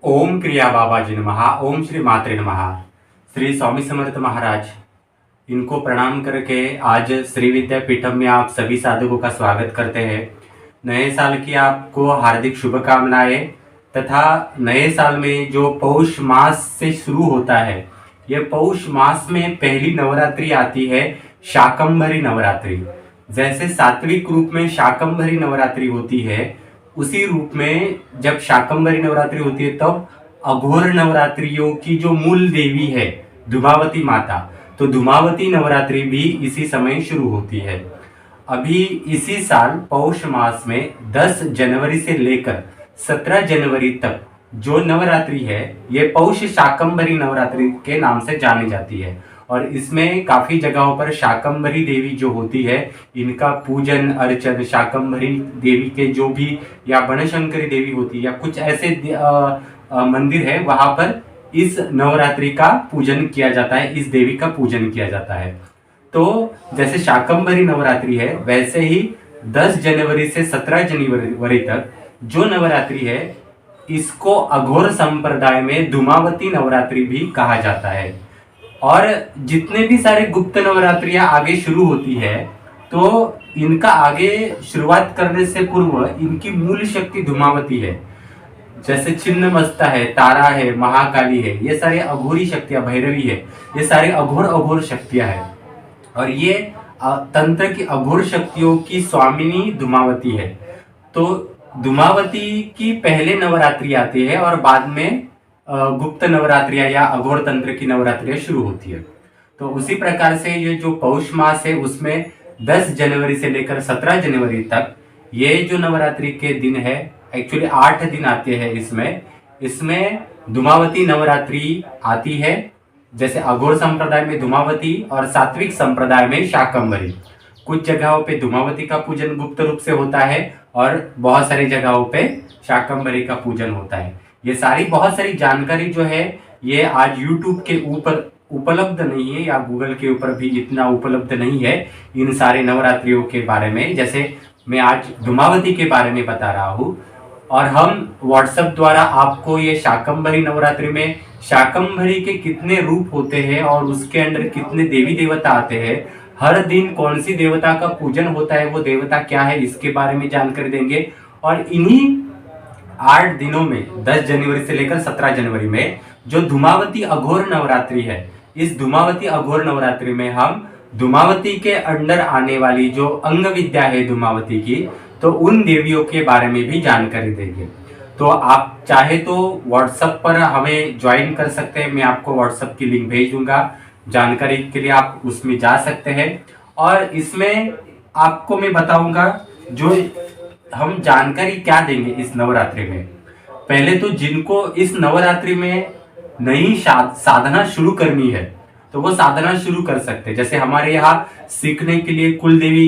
ओम क्रिया बाबाजी नमः। ओम श्री मात्रे नमः। श्री स्वामी समर्थ महाराज इनको प्रणाम करके आज श्री विद्यापीठम में आप सभी साधकों का स्वागत करते हैं। नए साल की आपको हार्दिक शुभकामनाएं तथा नए साल में जो पौष मास से शुरू होता है, यह पौष मास में पहली नवरात्रि आती है, शाकंभरी नवरात्रि। जैसे सात्विक रूप में शाकंभरी नवरात्रि होती है, उसी रूप में जब शाकंभरी नवरात्रि होती है तब अघोर नवरात्रियों की जो मूल देवी है धूमावती माता, तो धूमावती नवरात्रि भी इसी समय शुरू होती है। अभी इसी साल पौष मास में 10 जनवरी से लेकर 17 जनवरी तक जो नवरात्रि है, ये पौष शाकंभरी नवरात्रि के नाम से जानी जाती है। और इसमें काफी जगहों पर शाकंभरी देवी जो होती है, इनका पूजन अर्चन शाकंभरी देवी के जो भी या बनशंकरी देवी होती है या कुछ ऐसे मंदिर है, वहां पर इस नवरात्रि का पूजन किया जाता है, इस देवी का पूजन किया जाता है। तो जैसे शाकंभरी नवरात्रि है, वैसे ही 10 जनवरी से 17 जनवरी तक जो नवरात्रि है, इसको अघोर संप्रदाय में धूमावती नवरात्रि भी कहा जाता है। और जितने भी सारे गुप्त नवरात्रियां आगे शुरू होती है, तो इनका आगे शुरुआत करने से पूर्व इनकी मूल शक्ति धूमावती है। जैसे छिन्नमस्ता है, तारा है, महाकाली है, ये सारे अघोरी शक्तियां, भैरवी है, ये सारे अघोर शक्तियां हैं। और ये तंत्र की अघोर शक्तियों की स्वामिनी धूमावती है। तो धूमावती की पहले नवरात्रि आती है और बाद में गुप्त नवरात्रियां या अघोर तंत्र की नवरात्रियां शुरू होती है। तो उसी प्रकार से ये जो पौष मास है, उसमें 10 जनवरी से लेकर 17 जनवरी तक ये जो नवरात्रि के दिन है, एक्चुअली 8 दिन आते हैं इसमें धूमावती नवरात्रि आती है। जैसे अघोर संप्रदाय में धूमावती और सात्विक संप्रदाय में शाकंभरी। कुछ जगहों पे धूमावती का पूजन गुप्त रूप से होता है और बहुत सारी जगहों पे शाकंभरी का पूजन होता है। ये सारी बहुत सारी जानकारी जो है, ये आज YouTube के ऊपर उपलब्ध नहीं है या गूगल के ऊपर भी इतना उपलब्ध नहीं है इन सारे नवरात्रियों के बारे में। जैसे मैं आज धूमावती के बारे में बता रहा हूँ और हम WhatsApp द्वारा आपको ये शाकंभरी नवरात्रि में शाकंभरी के कितने रूप होते हैं और उसके अंदर कितने देवी देवता आते हैं, हर दिन कौन सी देवता का पूजन होता है, वो देवता क्या है, इसके बारे में जानकारी देंगे। और इन्हीं 8 दिनों में 10 जनवरी से लेकर 17 जनवरी में जो धूमावती अघोर नवरात्रि है, इस धूमावती अघोर नवरात्रि में हम धूमावती के अंडर आने वाली जो अंग विद्या है धूमावती की, तो उन देवियों के बारे में भी जानकारी देंगे। तो आप चाहे तो WhatsApp पर हमें ज्वाइन कर सकते हैं, मैं आपको WhatsApp की लिंक भेज दूंगा, जानकारी के लिए आप उसमें जा सकते हैं। और इसमें आपको मैं बताऊंगा जो हम जानकारी क्या देंगे इस नवरात्रि में। पहले तो जिनको इस नवरात्रि में नई साधना शुरू करनी है, तो वो साधना शुरू कर सकते हैं। जैसे हमारे यहाँ सीखने के लिए, कुल देवी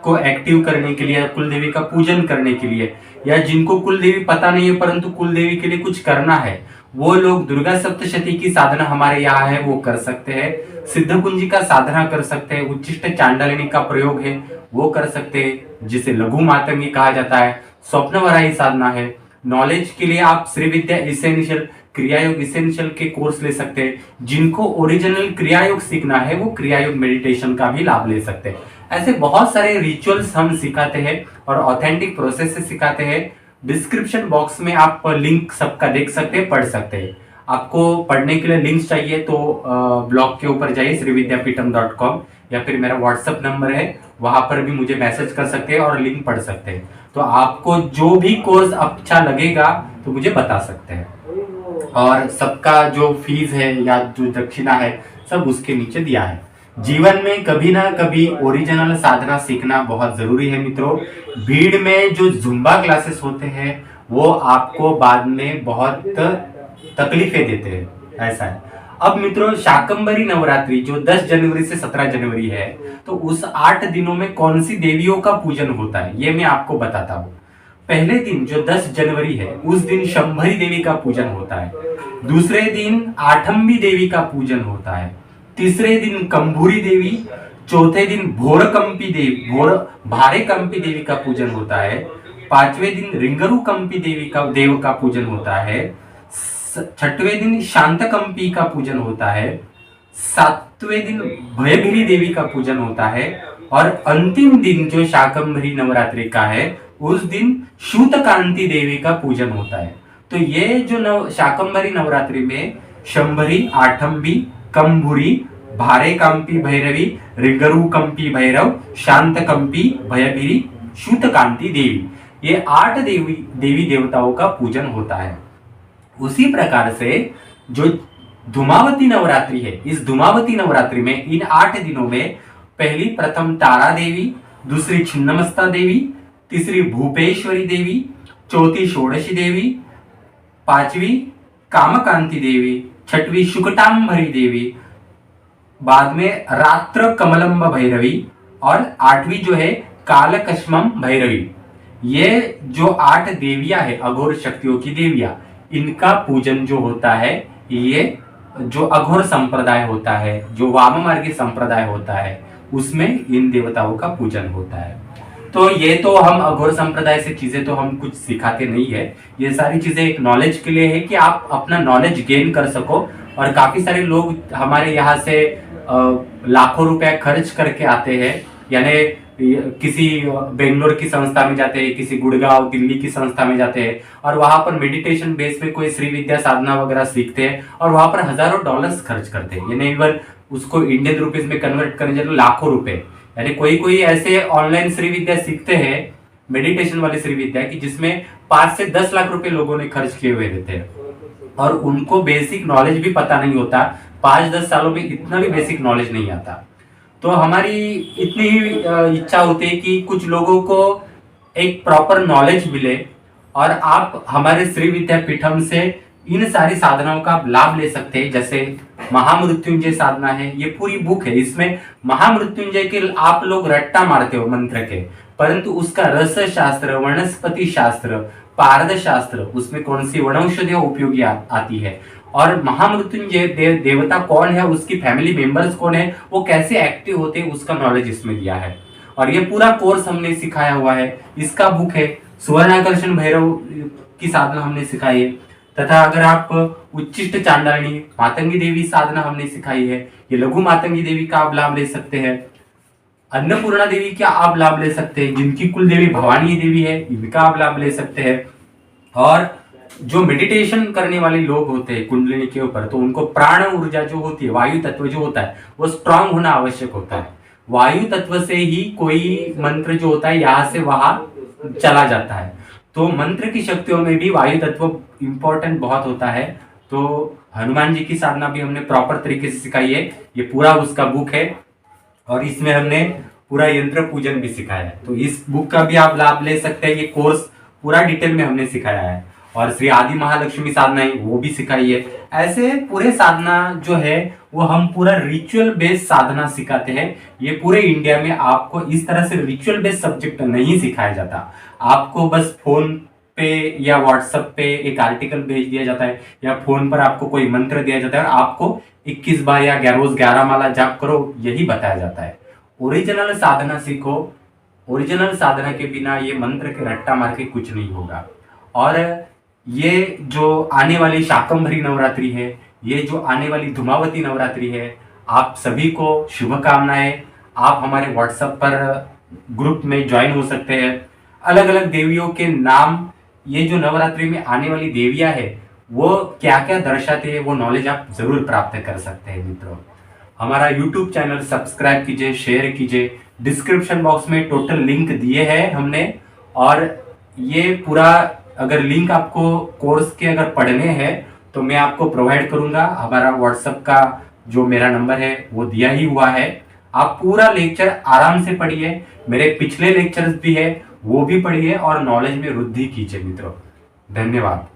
को एक्टिव करने के लिए, कुल देवी का पूजन करने के लिए, या जिनको कुल देवी पता नहीं है परंतु कुल देवी के लिए कुछ करना है, वो लोग दुर्गा सप्तशती की साधना हमारे यहाँ है वो कर सकते हैं। सिद्ध कुंजी का साधना कर सकते हैं। उच्चिष्ट चांडालिनी का प्रयोग है वो कर सकते हैं, जिसे लघु मातंगी कहा जाता है। स्वप्न वराही साधना है। नॉलेज के लिए आप श्री विद्या इसेंशियल, क्रियायोग इसेंशियल के कोर्स ले सकते हैं। जिनको ओरिजिनल क्रियायोग सीखना है, वो क्रियायोग मेडिटेशन का भी लाभ ले सकते हैं। ऐसे बहुत सारे रिचुअल्स हम सिखाते हैं और ऑथेंटिक प्रोसेस से सिखाते हैं। डिस्क्रिप्शन बॉक्स में आप लिंक सबका देख सकते हैं, पढ़ सकते हैं। आपको पढ़ने के लिए लिंक्स चाहिए तो ब्लॉग के ऊपर जाइए srividyapeetham.com, या फिर मेरा WhatsApp नंबर है, वहां पर भी मुझे मैसेज कर सकते हैं और लिंक पढ़ सकते हैं। तो आपको जो भी कोर्स अच्छा लगेगा तो मुझे बता सकते हैं। और सबका जो फीस है या जो दक्षिणा है, सब उसके नीचे दिया है। जीवन में कभी ना कभी ओरिजिनल साधना सीखना बहुत जरूरी है मित्रों। भीड़ में जो जुम्बा क्लासेस होते हैं, वो आपको बाद में बहुत तकलीफें देते हैं, ऐसा है। अब मित्रों, शाकंभरी नवरात्रि जो 10 जनवरी से 17 जनवरी है, तो उस 8 दिनों में कौन सी देवियों का पूजन होता है, ये मैं आपको बताता हूँ। पहले दिन जो 10 जनवरी है, उस दिन शंभरी देवी का पूजन होता है। दूसरे दिन आठंबी देवी का पूजन होता है। तीसरे दिन कंभूरी देवी। चौथे दिन भोरकंपी देवी, भारेकंपी देवी का पूजन होता है। 5वें दिन रिंगरू कंपी देवी का पूजन होता है। छठवें दिन शांतकंपी का पूजन होता है, सातवें दिन भयभिरी देवी का पूजन होता है, और अंतिम दिन जो शाकंभरी नवरात्रि का है उस दिन शूतकांति देवी का पूजन होता है। तो ये जो शाकंभरी नवरात्रि में शंभरी, आठंबी, कंभुरी, भारे कंपी भैरवी, रिगरू कंपी भैरव, शांत कंपी भयभिरी, शूतकांति देवी, ये 8 देवी देवताओं का पूजन होता है। उसी प्रकार से जो धूमावती नवरात्रि है, इस धूमावती नवरात्रि में इन 8 दिनों में पहली प्रथम तारा देवी, दूसरी छिन्नमस्ता देवी, तीसरी भूपेश्वरी देवी, चौथी षोडशी देवी, पांचवी कामकांति देवी, छठवीं शुकटांभरी देवी, बाद में रात्र कमलम्ब भैरवी, और 8वीं जो है कालकश्मम भैरवी। ये जो 8 देवियां है, अघोर शक्तियों की देवियां, इनका पूजन जो होता है, ये जो अघोर संप्रदाय होता है, जो वाममार्गी संप्रदाय होता है, उसमें इन देवताओं का पूजन होता है। तो ये तो हम अघोर संप्रदाय से चीजें तो हम कुछ सिखाते नहीं है, ये सारी चीजें एक नॉलेज के लिए है कि आप अपना नॉलेज गेन कर सको। और काफी सारे लोग हमारे यहाँ से लाखों रुपया खर्च करके आते हैं, यानी किसी बेंगलोर की संस्था में जाते हैं, किसी गुड़गांव दिल्ली की संस्था में जाते हैं, और वहां पर मेडिटेशन बेस पे कोई श्री विद्या साधना वगैरह सीखते हैं, और वहां पर हजारों डॉलर्स खर्च करते हैं, यानी इवन उसको इंडियन रुपीज में कन्वर्ट करने जाए तो लाखों रुपए। यानी कोई ऐसे ऑनलाइन श्री विद्या सीखते हैं, मेडिटेशन वाली श्री विद्या की, जिसमें 5 से 10 लाख रुपए लोगों ने खर्च किए हुए रहते हैं, और उनको बेसिक नॉलेज भी पता नहीं होता। 5-10 सालों में इतना भी बेसिक नॉलेज नहीं आता। तो हमारी इतनी ही इच्छा होती है कि कुछ लोगों को एक प्रॉपर नॉलेज मिले, और आप हमारे श्री विद्यापीठम से इन सारी साधनाओं का लाभ ले सकते हैं। जैसे महामृत्युंजय साधना है, ये पूरी बुक है, इसमें महामृत्युंजय के आप लोग रट्टा मारते हो मंत्र के, परंतु उसका रस शास्त्र, वनस्पति शास्त्र, पारद शास्त्र, उसमें कौन सी वनौषधियां उपयोगी आती है, और महामृत्युंजय देवता कौन है, उसकी फैमिली मेंबर्स कौन है, वो कैसे एक्टिव होते हैं, उसका नॉलेज इसमें दिया है। और ये पूरा कोर्स हमने सिखाया हुआ है, इसका बुक है। सुवर्णाकर्षण भैरव की साधना हमने सिखाई है, तथा अगर आप उच्चिष्ट चांडालिनी मातंगी देवी साधना हमने सिखाई है, ये लघु मातंगी देवी का आप लाभ ले सकते हैं। अन्नपूर्णा देवी का आप लाभ ले सकते हैं, जिनकी कुल देवी भवानी देवी है, इनका आप लाभ ले सकते हैं। और जो मेडिटेशन करने वाले लोग होते हैं कुंडलिनी के ऊपर, तो उनको प्राण ऊर्जा जो होती है, वायु तत्व जो होता है, वो स्ट्रांग होना आवश्यक होता है। वायु तत्व से ही कोई मंत्र जो होता है यहाँ से वहां चला जाता है। तो मंत्र की शक्तियों में भी वायु तत्व इंपॉर्टेंट बहुत होता है। तो हनुमान जी की साधना भी हमने प्रॉपर तरीके से सिखाई है, ये पूरा उसका बुक है, और इसमें हमने पूरा यंत्र पूजन भी सिखाया है। तो इस बुक का भी आप लाभ ले सकते हैं, ये कोर्स पूरा डिटेल में हमने सिखाया है। और श्री आदि महालक्ष्मी साधना है, वो भी सिखाई है। ऐसे पूरे साधना जो है वो हम पूरा रिचुअल बेस्ड साधना सिखाते हैं। ये पूरे इंडिया में आपको इस तरह से रिचुअल बेस्ड सब्जेक्ट नहीं सिखाया जाता। आपको बस फोन पे या व्हाट्सएप पे एक आर्टिकल भेज दिया जाता है, या फोन पर आपको कोई मंत्र दिया जाता है और आपको 21 बार या रोज 11 माला जाप करो, यही बताया जाता है। ओरिजिनल साधना सीखो। ओरिजिनल साधना के बिना ये मंत्र के रट्टा मार के कुछ नहीं होगा। और ये जो आने वाली शाकंभरी नवरात्रि है, ये जो आने वाली धूमावती नवरात्रि है, आप सभी को शुभकामनाएं। आप हमारे व्हाट्सएप पर ग्रुप में ज्वाइन हो सकते हैं। अलग अलग देवियों के नाम, ये जो नवरात्रि में आने वाली देवियां है वो क्या क्या दर्शाते हैं, वो नॉलेज आप जरूर प्राप्त कर सकते हैं। मित्रों, हमारा यूट्यूब चैनल सब्सक्राइब कीजिए, शेयर कीजिए। डिस्क्रिप्शन बॉक्स में टोटल लिंक दिए हैं हमने, और ये पूरा अगर लिंक आपको कोर्स के अगर पढ़ने हैं तो मैं आपको प्रोवाइड करूंगा। हमारा व्हाट्सएप का जो मेरा नंबर है वो दिया ही हुआ है। आप पूरा लेक्चर आराम से पढ़िए, मेरे पिछले लेक्चर्स भी है वो भी पढ़िए, और नॉलेज में वृद्धि कीजिए। मित्रों, धन्यवाद।